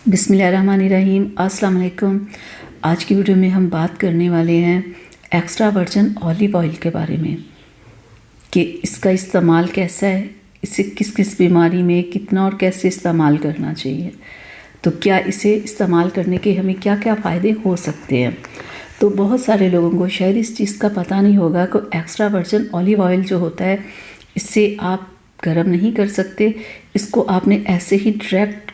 बिस्मिल्लाहिर्रहमानिर्रहीम। अस्सलाम वालेकुम। आज की वीडियो में हम बात करने वाले हैं एक्स्ट्रा वर्जिन ऑलिव ऑयल के बारे में कि इसका इस्तेमाल कैसा है, इसे किस किस बीमारी में कितना और कैसे इस्तेमाल करना चाहिए, तो क्या इसे इस्तेमाल करने के हमें क्या क्या फ़ायदे हो सकते हैं। तो बहुत सारे लोगों को शायद इस चीज़ का पता नहीं होगा कि एक्स्ट्रा वर्जिन ऑलिव ऑयल जो होता है इससे आप गर्म नहीं कर सकते, इसको आपने ऐसे ही डायरेक्ट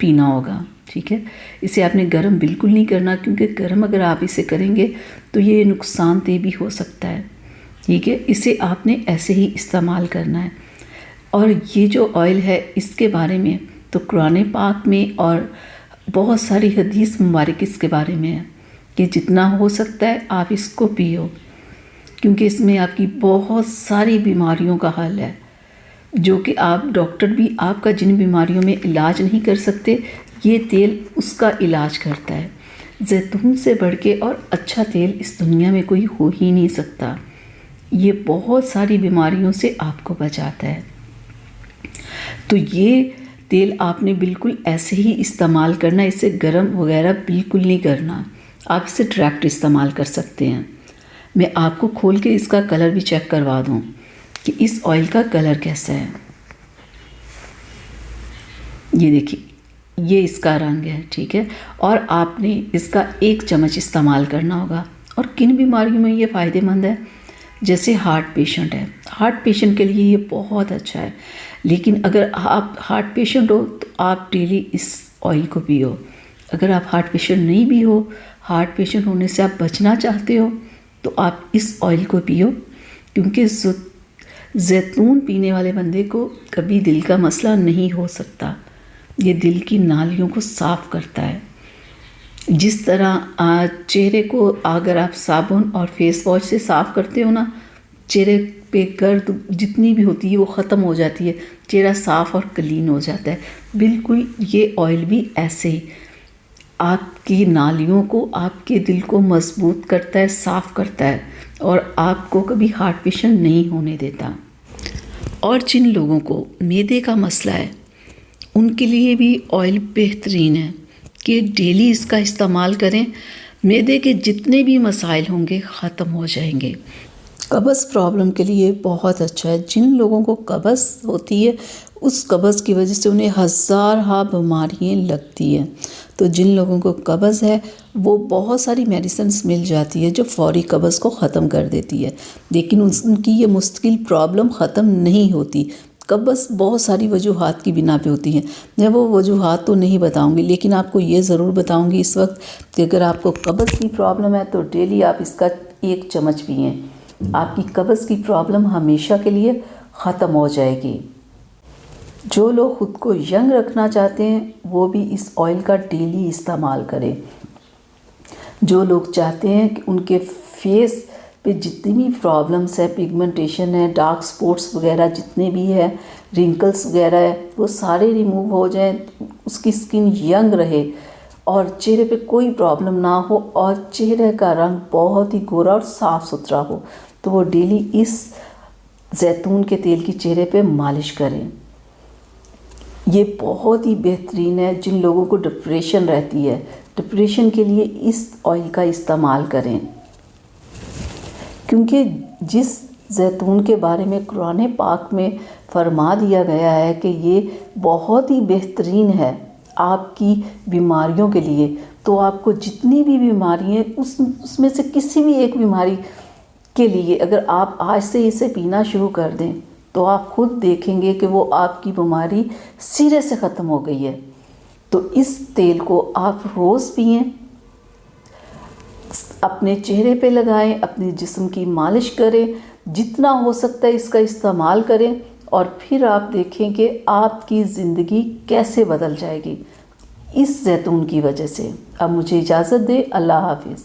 पीना होगा। ठीक है, इसे आपने गर्म बिल्कुल नहीं करना, क्योंकि गर्म अगर आप इसे करेंगे तो ये नुकसानदेह भी हो सकता है। ठीक है, इसे आपने ऐसे ही इस्तेमाल करना है। और ये जो ऑयल है इसके बारे में तो कुरान पाक में और बहुत सारी हदीस मुबारक इसके बारे में है कि जितना हो सकता है आप इसको पियो, क्योंकि इसमें आपकी बहुत सारी बीमारियों का हल है, जो कि आप डॉक्टर भी आपका जिन बीमारियों में इलाज नहीं कर सकते ये तेल उसका इलाज करता है। जैतून से बढ़ के और अच्छा तेल इस दुनिया में कोई हो ही नहीं सकता। ये बहुत सारी बीमारियों से आपको बचाता है। तो ये तेल आपने बिल्कुल ऐसे ही इस्तेमाल करना, इसे गर्म वगैरह बिल्कुल नहीं करना। आप इसे डायरेक्ट इस्तेमाल कर सकते हैं। मैं आपको खोल के इसका कलर भी चेक करवा दूँ कि इस ऑयल का कलर कैसा है। ये देखिए, ये इसका रंग है। ठीक है, और आपने इसका 1 चम्मच इस्तेमाल करना होगा। और किन बीमारियों में ये फ़ायदेमंद है, जैसे हार्ट पेशेंट है, हार्ट पेशेंट के लिए ये बहुत अच्छा है। लेकिन अगर आप हार्ट पेशेंट हो तो आप डेली इस ऑयल को पियो। अगर आप हार्ट पेशेंट नहीं भी हो, हार्ट पेशेंट होने से आप बचना चाहते हो, तो आप इस ऑयल को पियो, क्योंकि जैतून पीने वाले बंदे को कभी दिल का मसला नहीं हो सकता। ये दिल की नालियों को साफ़ करता है। जिस तरह चेहरे को अगर आप साबुन और फेस वॉश से साफ़ करते हो ना, चेहरे पे गर्द जितनी भी होती है वो ख़त्म हो जाती है, चेहरा साफ़ और क्लीन हो जाता है। बिल्कुल ये ऑयल भी ऐसे ही आपकी नालियों को, आपके दिल को मजबूत करता है, साफ़ करता है और आपको कभी हार्ट पेशेंट नहीं होने देता। और जिन लोगों को मैदे का मसला है उनके लिए भी ऑयल बेहतरीन है कि डेली इसका इस्तेमाल करें। मैदे के जितने भी मसाइल होंगे ख़त्म हो जाएंगे। कब्ज़ प्रॉब्लम के लिए बहुत अच्छा है। जिन लोगों को कब्ज़ होती है उस कब्ज़ की वजह से उन्हें हज़ार बीमारियाँ लगती हैं। तो जिन लोगों को कब्ज़ है वो बहुत सारी मेडिसिन्स मिल जाती है जो फ़ौरी कब्ज़ को ख़त्म कर देती है, लेकिन उनकी ये मुश्किल प्रॉब्लम ख़त्म नहीं होती। कब्ज़ बहुत सारी वजूहात की बिना पे होती हैं। मैं वो वजूहात तो नहीं बताऊंगी, लेकिन आपको ये ज़रूर बताऊंगी इस वक्त कि अगर आपको कब्ज़ की प्रॉब्लम है तो डेली आप इसका 1 चम्मच पिएँ। आपकी कब्ज़ की प्रॉब्लम हमेशा के लिए ख़त्म हो जाएगी। जो लोग ख़ुद को यंग रखना चाहते हैं वो भी इस ऑयल का डेली इस्तेमाल करें। जो लोग चाहते हैं कि उनके फेस पे जितनी भी प्रॉब्लम्स है, पिगमेंटेशन है, डार्क स्पॉट्स वगैरह जितने भी है, रिंकल्स वगैरह है, वो सारे रिमूव हो जाएं, उसकी स्किन यंग रहे और चेहरे पे कोई प्रॉब्लम ना हो और चेहरे का रंग बहुत ही गोरा और साफ़ सुथरा हो, तो वो डेली इस जैतून के तेल की चेहरे पे मालिश करें। ये बहुत ही बेहतरीन है। जिन लोगों को डिप्रेशन रहती है, डिप्रेशन के लिए इस ऑयल का इस्तेमाल करें, क्योंकि जिस जैतून के बारे में कुरान पाक में फरमा दिया गया है कि ये बहुत ही बेहतरीन है आपकी बीमारियों के लिए, तो आपको जितनी भी बीमारी हैं उसमें से किसी भी एक बीमारी के लिए अगर आप आज से इसे पीना शुरू कर दें तो आप खुद देखेंगे कि वो आपकी बीमारी सिरे से ख़त्म हो गई है। तो इस तेल को आप रोज़ पिएं, अपने चेहरे पे लगाएं, अपने जिस्म की मालिश करें, जितना हो सकता है इसका इस्तेमाल करें और फिर आप देखें कि आपकी ज़िंदगी कैसे बदल जाएगी इस जैतून की वजह से। अब मुझे इजाज़त दें। अल्लाह हाफिज़।